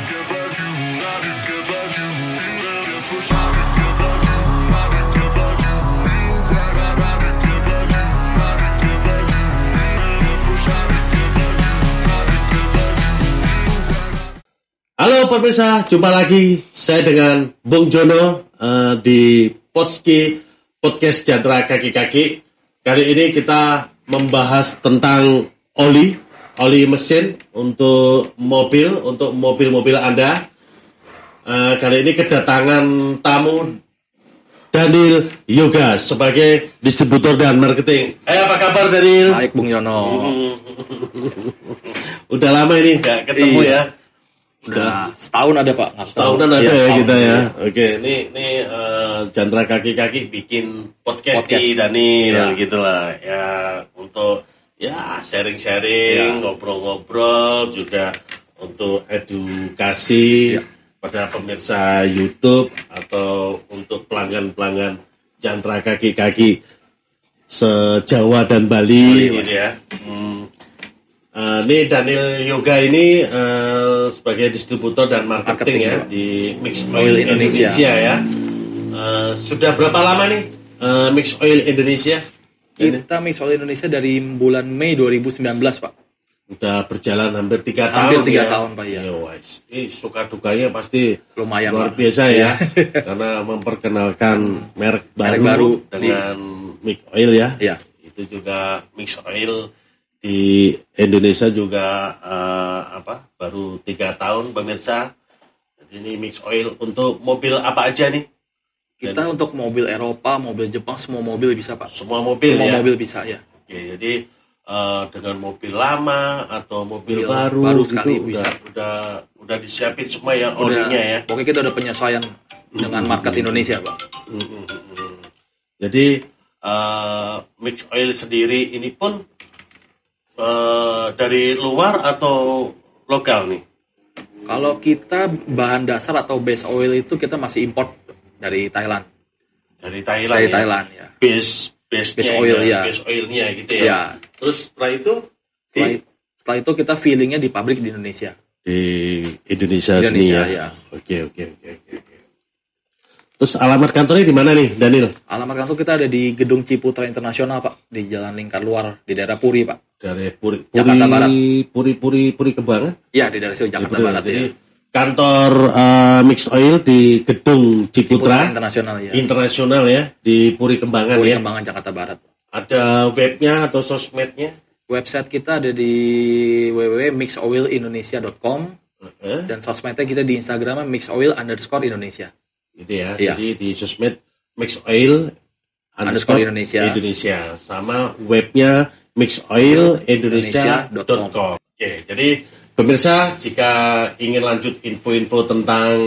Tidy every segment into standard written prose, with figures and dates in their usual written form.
Halo pemirsa, jumpa lagi saya dengan Bung Jono di podcast Jantra Kaki-Kaki. Kali ini kita membahas tentang oli mesin untuk mobil Anda. Kali ini kedatangan tamu Daniel Yoga sebagai distributor dan marketing. Apa kabar Daniel? Baik Bung Yono. Udah lama ini nggak ketemu ya. Udah setahun ada Pak. Setahunan ada ya kita ya. Oke, ini Jantra Kaki-Kaki bikin podcast di Daniel gitulah ya, untuk ya sharing-sharing, ngobrol-ngobrol, juga untuk edukasi pada pemirsa YouTube atau untuk pelanggan-pelanggan Jantra Kaki-Kaki se-Jawa dan Bali gitu ya. Ini Daniel Yoga ini sebagai distributor dan marketing ya di Mix Oil Indonesia ya. Sudah berapa lama nih Mix Oil Indonesia? Kita Mix Oil Indonesia dari bulan Mei 2019 Pak. Udah berjalan hampir 3 tahun. Hampir 3 tahun Pak ya. Ini suka dukanya pasti lumayan luar Pak. biasa ya. Karena memperkenalkan merek baru dengan Mix Oil ya. Iya. Itu juga Mix Oil di Indonesia juga baru 3 tahun pemirsa. Jadi ini Mix Oil untuk mobil apa aja nih? Kita untuk mobil Eropa, mobil Jepang, semua mobil bisa Pak. Semua mobil mobil bisa ya. Oke, jadi dengan mobil lama atau mobil baru sekali itu bisa. Udah disiapin semua ya olinya ya. Pokoknya kita udah penyesuaian dengan market Indonesia Pak. Jadi Mix Oil sendiri ini pun dari luar atau lokal nih? Kalau kita bahan dasar atau base oil itu kita masih import dari Thailand. Dari Thailand ya. Base oil ya. Base oilnya gitu ya. Ya. Terus setelah itu kita fillingnya di pabrik di Indonesia. Di Indonesia sini ya. Oke. Terus alamat kantornya di mana nih, Daniel? Alamat kantor kita ada di Gedung Ciputra Internasional, Pak, di Jalan Lingkar Luar, di daerah Puri, Pak. Dari Puri, Jakarta Barat. Puri Kembangan? Iya, di daerah situ Jakarta Barat. Jadi kantor Mix Oil di Gedung Ciputra Internasional ya. Internasional ya, di Puri Kembangan Puri ya. Kembangan Jakarta Barat. Ada webnya atau sosmednya? Website kita ada di www.mixoilindonesia.com dan sosmednya kita di Instagramnya mixoil_Indonesia. Gitu ya. Iya. Jadi di sosmed Mix Oil Indonesia sama webnya mixoilindonesia.com. Oke, jadi pemirsa jika ingin lanjut info-info tentang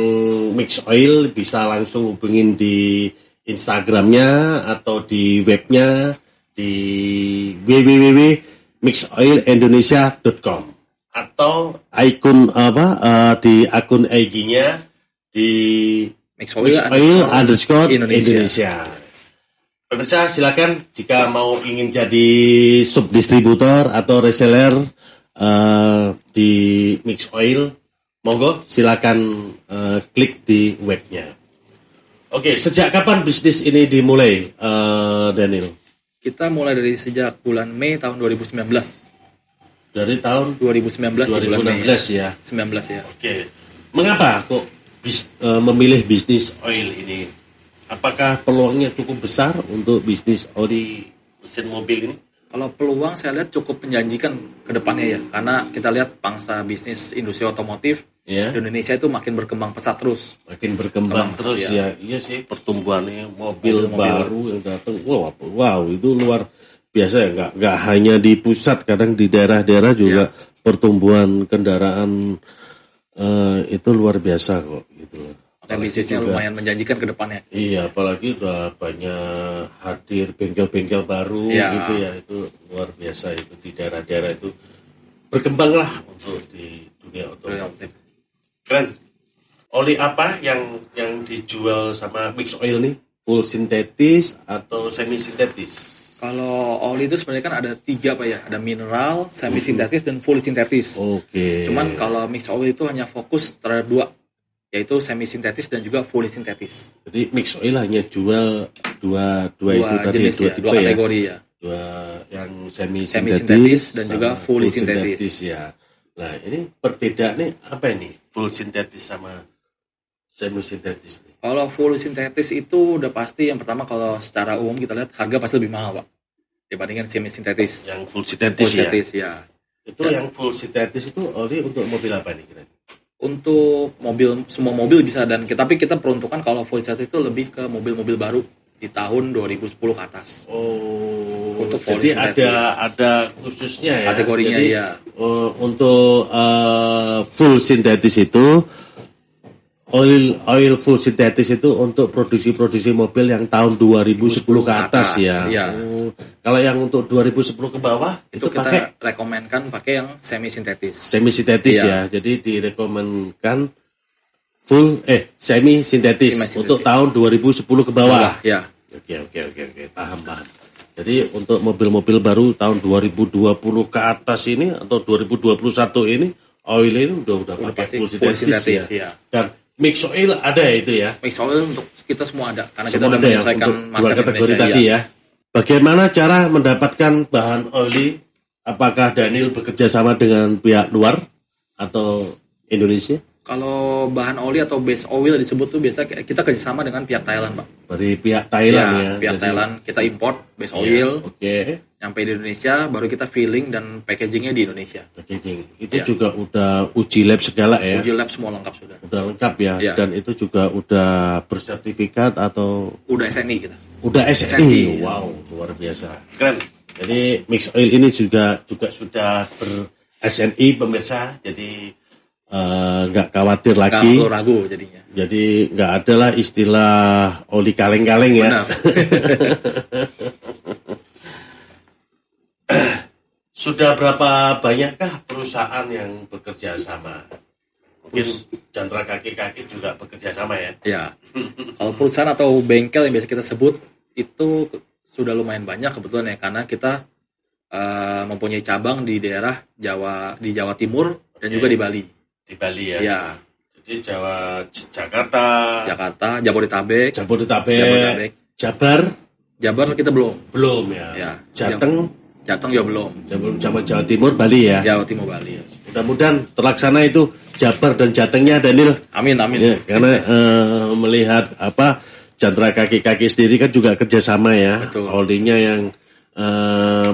Mix Oil bisa langsung hubungin di Instagramnya atau di webnya di www.mixoilindonesia.com atau di akun IG-nya di mixoil_Indonesia. Pemirsa silakan jika ingin jadi subdistributor atau reseller di Mix Oil, monggo silakan klik di webnya. Oke, sejak kapan bisnis ini dimulai, Daniel? Kita mulai dari sejak bulan Mei tahun 2019. Dari tahun 2019 ya. 19 ya. Oke. Mengapa kok memilih bisnis oil ini? Apakah peluangnya cukup besar untuk bisnis oli mesin mobil ini? Kalau peluang saya lihat cukup menjanjikan ke depannya ya, karena kita lihat pangsa bisnis industri otomotif di Indonesia itu makin berkembang pesat terus. Makin berkembang terus ya. Iya sih, pertumbuhannya mobil baru yang datang. Wow, itu luar biasa ya. Nggak hanya di pusat, kadang di daerah-daerah juga pertumbuhan kendaraan itu luar biasa kok gitu. Dan bisnisnya lumayan menjanjikan ke depannya. Iya, apalagi udah banyak hadir bengkel-bengkel baru gitu ya. Itu luar biasa itu di daerah-daerah itu. Berkembanglah untuk di dunia otomotif. Keren. Oli apa yang dijual sama Mix Oil nih? Full sintetis atau semi sintetis? Kalau oli itu sebenarnya kan ada 3 Pak ya, ada mineral, semi sintetis dan fully sintetis. Cuman kalau mix oil itu hanya fokus terhadap 2, yaitu semi sintetis dan juga fully sintetis. Jadi mix oil hanya jual dua itu tadi, jenis ya, 2 kategori ya. Dua yang semi sintetis dan juga fully sintetis ya. Nah, ini perbedaannya apa ini? Full sintetis sama semi sintetis nih. Kalau full sintetis itu udah pasti yang pertama, kalau secara umum kita lihat harga pasti lebih mahal Pak dibandingkan semi sintetis. Yang full sintetis ya. Itu dan yang full sintetis itu oli untuk mobil apa nih kira-kira? Untuk mobil, semua mobil bisa, tapi kita peruntukan kalau full sintetis itu lebih ke mobil-mobil baru di tahun 2010 ke atas. Untuk jadi ada khususnya ya. Kategorinya jadi, ya. Untuk full sintetis itu oil full sintetis itu untuk produksi mobil yang tahun 2010 ke atas ya. Kalau yang untuk 2010 ke bawah itu kita rekomenkan pakai yang semi sintetis. Semi sintetis ya. Jadi direkomenkan semi sintetis untuk tahun 2010 ke bawah. Ya. Oke, paham. Jadi untuk mobil-mobil baru tahun 2020 ke atas ini atau 2021 ini oil ini udah pakai full sintetis ya. Dan mix oil ada ya itu ya? Mix oil untuk kita semua ada, karena kita udah menyelesaikan dua kategori tadi ya. Bagaimana cara mendapatkan bahan oli? Apakah Daniel bekerja sama dengan pihak luar atau Indonesia? Kalau bahan oli atau base oil disebut tuh biasa kita kerjasama dengan pihak Thailand Pak. Dari pihak Thailand ya? Pihak Thailand, kita import base oil. Nyampe di Indonesia, baru kita filling dan packagingnya di Indonesia. Packaging itu juga udah uji lab segala ya? Uji lab semua lengkap sudah. Udah lengkap ya? Dan itu juga udah bersertifikat atau? Udah SNI kita. Udah SNI. Wow, luar biasa. Keren. Jadi mix oil ini juga sudah ber-SNI pemirsa, jadi nggak khawatir lagi. Nggak ragu jadinya. Jadi nggak ada lah istilah oli kaleng-kaleng ya. Benar. Sudah berapa banyakkah perusahaan yang bekerja sama? Mungkin Chandra Kaki-Kaki juga bekerja sama ya? Ya. Kalau perusahaan atau bengkel yang biasa kita sebut itu sudah lumayan banyak kebetulan ya, karena kita mempunyai cabang di daerah Jawa Timur dan juga di Bali. Di Bali ya? Ya. Jadi Jakarta, Jabodetabek. Jabar kita belum ya. Jateng juga belum. Jawa Timur, Bali ya? Jawa Timur, Bali ya. Mudah-mudahan terlaksana itu Jabar dan Jatengnya Daniel. Amin. Ya, karena melihat Chandra Kaki-Kaki sendiri kan juga kerjasama ya. Betul. Olinya yang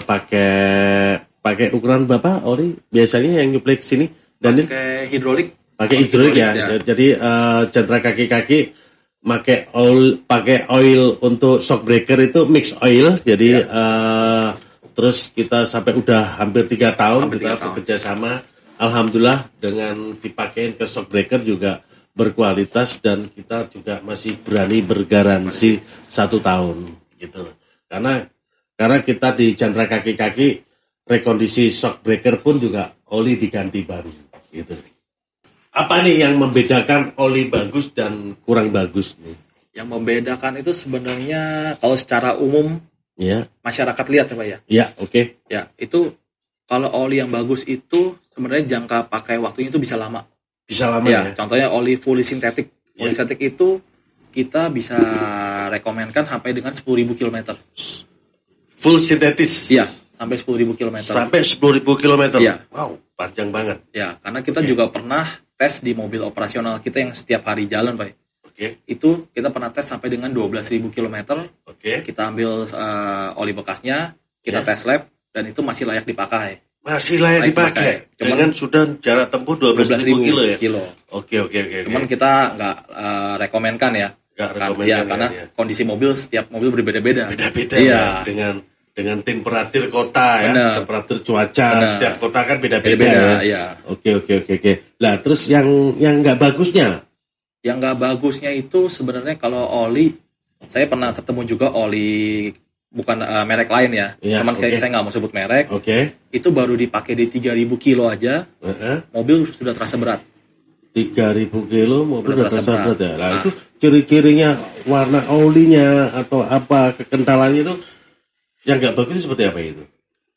pakai ukuran berapa oli biasanya yang nyuplai ke sini Daniel? Pakai hidrolik. Pakai hidrolik ya. Jadi Chandra Kaki-Kaki pakai oil untuk shock breaker itu mix oil. Jadi terus kita sampai udah hampir 3 tahun kita bekerja sama. Alhamdulillah dengan dipakein ke shock breaker juga berkualitas dan kita juga masih berani bergaransi 1 tahun gitu. Karena kita di Chandra Kaki-Kaki rekondisi shock breaker pun juga oli diganti baru gitu. Apa nih yang membedakan oli bagus dan kurang bagus nih? Yang membedakan itu sebenarnya kalau secara umum masyarakat lihat ya Pak ya. Iya, oke. Ya, itu kalau oli yang bagus itu sebenarnya jangka pakai waktunya itu bisa lama. Bisa lama ya. Contohnya oli fully sintetik. Fully sintetik itu kita bisa rekomenkan sampai dengan 10.000 km. Full sintetis? Iya, sampai 10.000 km. Sampai 10.000 km? Iya. Wow, panjang banget. Ya, karena kita juga pernah tes di mobil operasional kita yang setiap hari jalan Pak. Itu kita pernah tes sampai dengan 12.000 km. Kita ambil oli bekasnya, kita tes lab, dan itu masih layak dipakai. Masih layak dipakai. Cuman sudah jarak tempuh 12.000 kilo. Oke. Cuman kita nggak rekomenkan ya. Karena kondisi mobil, setiap mobil berbeda-beda. Beda-beda ya. Dengan temperatur kota ya, temperatur cuaca setiap kota kan beda-beda ya. Oke. Nah, terus yang nggak bagusnya? Yang nggak bagusnya itu sebenarnya kalau oli, saya pernah ketemu juga oli bukan merek lain ya. Cuman saya nggak mau sebut merek. Itu baru dipakai di 3.000 kilo aja, mobil sudah terasa berat. 3.000 kilo mobil sudah terasa berat ya. Nah, itu ciri-cirinya warna olinya atau apa kekentalannya itu Yang nggak bagus itu seperti apa itu?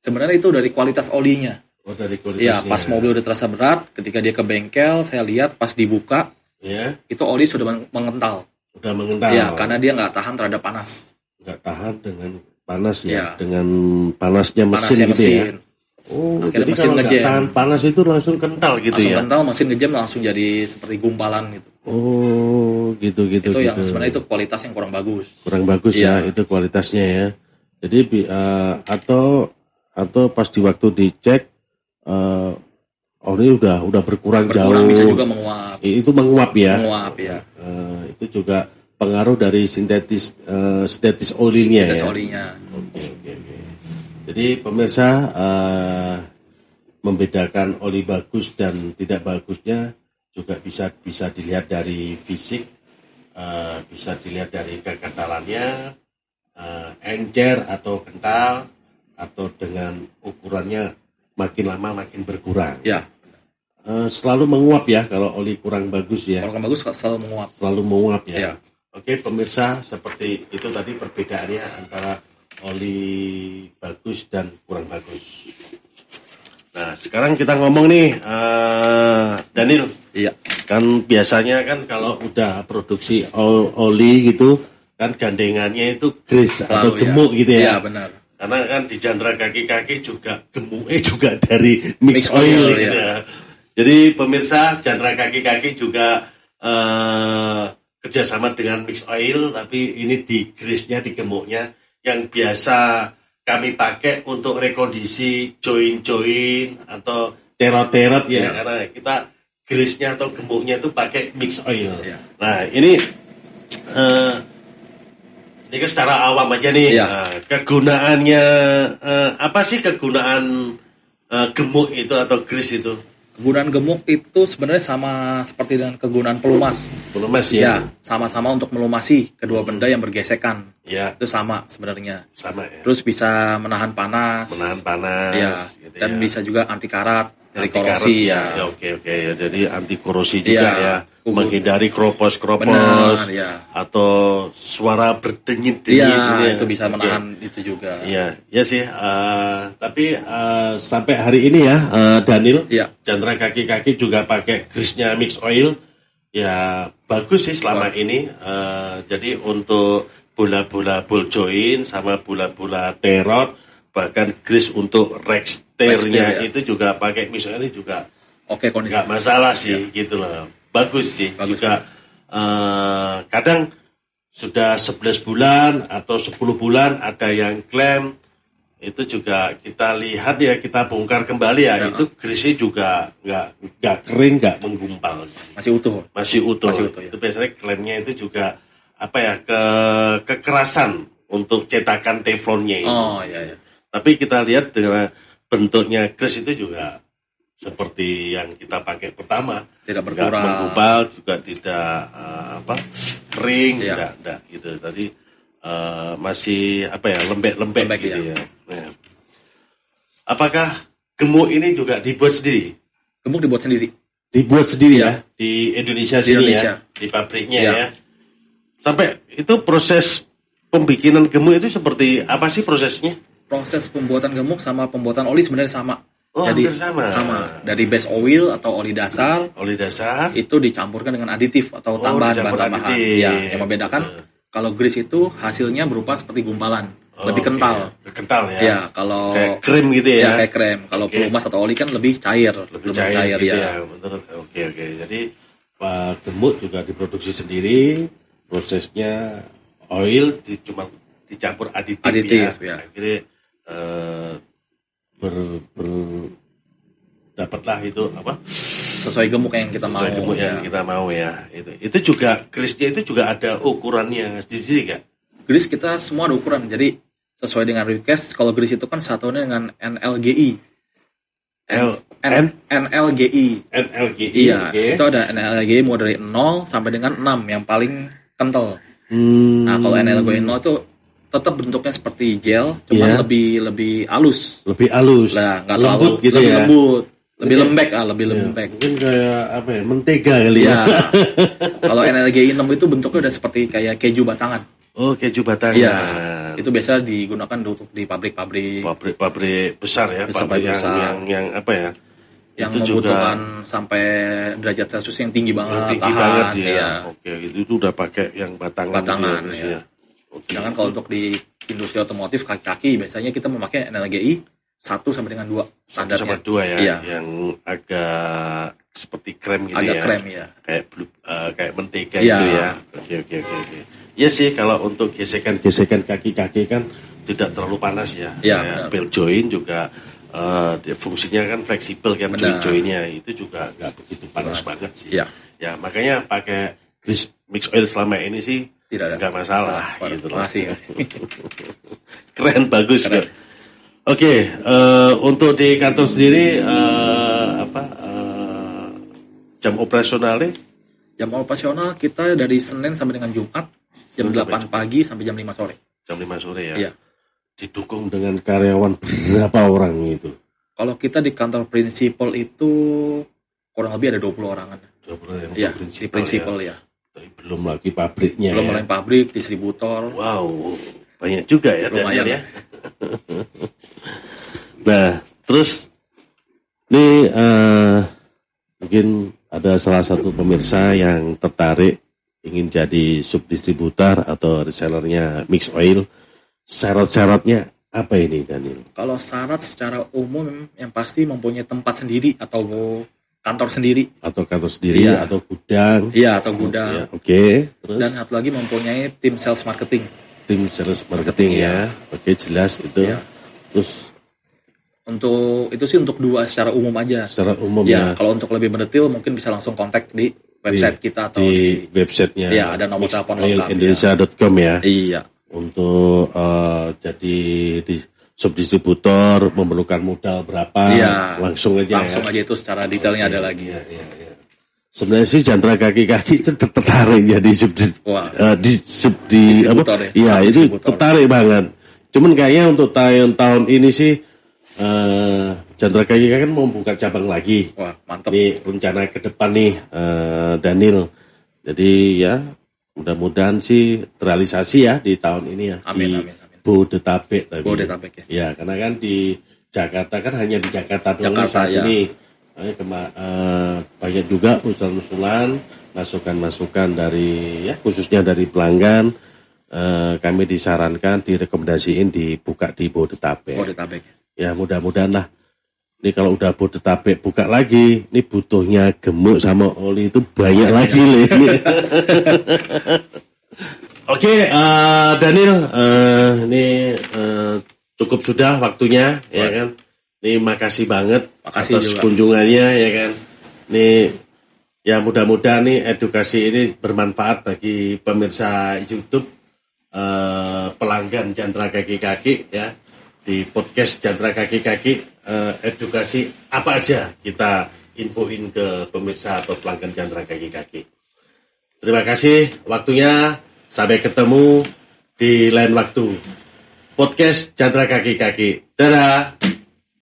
Sebenarnya itu dari kualitas olinya. Oh, dari kualitasnya. Ya, pas mobil udah terasa berat, ketika dia ke bengkel, saya lihat pas dibuka, itu oli sudah mengental. Udah mengental. Ya, karena dia nggak tahan terhadap panas. Nggak tahan dengan panas ya, dengan panasnya mesin gitu ya. Oh, akhirnya jadi mesin kalau nggak tahan panas itu langsung kental gitu langsung ya? Langsung kental, mesin ngejam langsung jadi seperti gumpalan gitu. Oh, gitu. Itu yang sebenarnya itu kualitas yang kurang bagus. Kurang bagus ya, itu kualitasnya ya. Jadi atau pas di waktu dicek oli udah berkurang jauh. Bisa juga menguap. Itu menguap ya. Menguap ya. Itu juga pengaruh dari sintetis olinya ya. Olinya. Oke. Jadi pemirsa membedakan oli bagus dan tidak bagusnya juga bisa dilihat dari fisik, bisa dilihat dari kekentalannya, encer atau kental, atau dengan ukurannya makin lama makin berkurang. Ya. Selalu menguap ya kalau oli kurang bagus ya. Kalau kurang bagus selalu menguap. Selalu menguap ya. Ya. Oke pemirsa, seperti itu tadi perbedaannya antara oli bagus dan kurang bagus. Nah sekarang kita ngomong nih, Daniel. Iya. Kan biasanya kan kalau udah produksi oli gitu, kan gandengannya itu grease atau gemuk gitu ya. Iya benar. Karena kan di jandra kaki-kaki juga gemuknya juga dari mix oil gitu ya. Jadi pemirsa, jandra kaki-kaki juga kerjasama dengan mix oil, tapi ini di grease-nya, di gemuknya yang biasa kami pakai untuk rekondisi join-join atau terot-terot ya, karena kita grease-nya atau gemuknya itu pakai mix oil. Ya. Nah ini kan secara awam aja nih, kegunaannya apa sih kegunaan gemuk itu atau grease itu? Kegunaan gemuk itu sebenarnya sama seperti dengan kegunaan pelumas. Pelumas ya? Sama-sama untuk melumasi kedua benda yang bergesekan. Ya. Itu sama sebenarnya. Sama ya. Terus bisa menahan panas. Ya. Gitu dan bisa juga anti karat dari korosi ya. Oke. Jadi anti korosi juga ya. Menghindari kropos atau suara berdenyit-denyit itu bisa menahan itu juga. Iya sih. Tapi sampai hari ini ya, Daniel, jandra kaki-kaki juga pakai grease-nya mix oil. Ya bagus sih selama ini. Jadi untuk bola-bola ball joint sama bola-bola terot, bahkan grease untuk rexternya itu juga pakai mix oil juga. Oke, nggak masalah sih gitu loh. Bagus sih. Juga kadang sudah 11 bulan atau 10 bulan ada yang klaim, itu juga kita lihat ya, kita bongkar kembali ya. Itu grease juga nggak kering, nggak menggumpal, masih utuh ya. Itu biasanya klaimnya itu juga apa ya, kekerasan untuk cetakan teflonnya itu. Tapi kita lihat dengan bentuknya grease itu juga seperti yang kita pakai pertama, tidak berkurang, menggumpal, juga tidak kering, tidak gitu. Tadi masih lembek gitu ya. Nah, apakah gemuk ini juga dibuat sendiri? Gemuk dibuat sendiri. Dibuat sendiri ya di Indonesia sini ya, di pabriknya ya. Sampai itu proses pembikinan gemuk itu seperti apa sih prosesnya? Proses pembuatan gemuk sama pembuatan oli sebenarnya sama. Jadi sama. Dari base oil atau oli dasar. Itu dicampurkan dengan aditif atau bahan tambahan. Yang membedakan kalau grease itu hasilnya berupa seperti gumpalan, lebih kental. Kental ya. Kalau kayak krem gitu ya. Kayak krem. Kalau pelumas atau oli kan lebih cair, lebih cair gitu ya. Oke. Jadi gemuk juga diproduksi sendiri, prosesnya oil cuma dicampur aditif ya. Akhirnya dapatlah itu apa sesuai gemuk yang kita mau. Yang kita mau ya. Itu juga grease-nya itu juga ada ukurannya sendiri kan? Grease kita semua ada ukuran. Jadi sesuai dengan request, kalau grease itu kan satunya dengan NLGI. NLGI. Iya, itu ada NLGI mau dari 0 sampai dengan 6 yang paling kental. Nah, kalau NLGI 0 itu tetap bentuknya seperti gel, cuman lebih halus. Lebih halus. Nah, enggak lembut gitu lebih ya. Lembut. Lebih lembek lembek. Mungkin kayak apa ya? Mentega kali ya. Kalau NLGI 6 itu bentuknya udah seperti kayak keju batangan. Oh, keju batangan. Iya. Itu biasa digunakan untuk di pabrik-pabrik. Pabrik besar ya, pabrik yang apa ya? Yang itu membutuhkan juga, sampai derajat Celcius yang tinggi banget, tinggi banget ya. Oke, itu udah pakai yang batangan ya. Sedangkan kalau untuk di industri otomotif kaki-kaki biasanya kita memakai NLGI 1 sampai dengan 2 standarnya. 1 sama 2 ya, iya. Yang agak seperti krem gitu agak krem ya. Kayak mentega gitu ya. Oke. Ya sih, kalau untuk gesekan kaki-kaki kan tidak terlalu panas ya. Iya. Belt joint juga fungsinya kan fleksibel kan, joint-jointnya itu juga nggak begitu panas banget sih. Ya makanya pakai grease mix oil selama ini sih nggak masalah gitu loh. Keren, bagus. Keren. Oke, untuk di kantor sendiri jam operasionalnya? Jam operasional kita dari Senin sampai dengan Jumat jam 8 pagi sampai jam 5 sore. Jam 5 sore ya? Iya. Didukung dengan karyawan berapa orang itu? Kalau kita di kantor prinsipal itu kurang lebih ada 20 orangan. 20 orang ya, di prinsipal ya. Tapi belum lagi pabriknya. Belum lagi pabrik, distributor. Wow, banyak juga ya. Lumayan ya. Nah, terus ini mungkin ada salah satu pemirsa yang tertarik ingin jadi subdistributor atau resellernya mix oil. Syarat-syaratnya apa ini, Daniel? Kalau syarat secara umum yang pasti mempunyai tempat sendiri atau kantor sendiri. Atau kantor sendiri atau gudang. Iya, atau gudang. Oke. Terus? Dan satu lagi mempunyai tim sales marketing. Tim sales marketing ya. Oke, jelas itu. Ya. Terus untuk itu sih untuk 2 secara umum aja. Secara umum ya. Kalau untuk lebih mendetail mungkin bisa langsung kontak di website kita atau di websitenya. Iya, ada nomor telepon lengkap. Indonesia.com ya. Iya. Untuk jadi subdistributor memerlukan modal berapa? Iya. Langsung aja itu secara detailnya ada lagi. Iya. Sebenarnya sih Chandra kaki-kaki itu tertarik jadi distributor ya. Iya, itu tertarik banget. Cuman kayaknya untuk tahun ini sih Chandra kaki-kaki kan mau buka cabang lagi. Wah, mantap. Ini rencana ke depan nih, Daniel. Jadi ya mudah-mudahan sih terrealisasi ya di tahun ini ya. Amin. Bodetabek tadi. Bodetabek ya. Ya, karena kan di Jakarta kan hanya di Jakarta doang saat ini. Banyak juga usulan-usulan, masukan-masukan dari ya khususnya dari pelanggan. Kami disarankan, direkomendasiin dibuka di Bodetabek. Ya, mudah-mudahan lah. Ini kalau udah Bodetabek buka lagi, ini butuhnya gemuk sama oli itu banyak lagi loh ini. Oke, Daniel, ini cukup sudah waktunya, ya kan? Ini makasih banget atas juga kunjungannya, ya kan? Ini ya mudah-mudahan nih edukasi ini bermanfaat bagi pemirsa YouTube, pelanggan Chandra Kaki-Kaki ya. Di podcast Chandra Kaki-Kaki, edukasi apa aja kita infoin ke pemirsa atau pelanggan Chandra Kaki-Kaki. Terima kasih waktunya. Sampai ketemu di lain waktu. Podcast Chandra Kaki-Kaki. Dadah.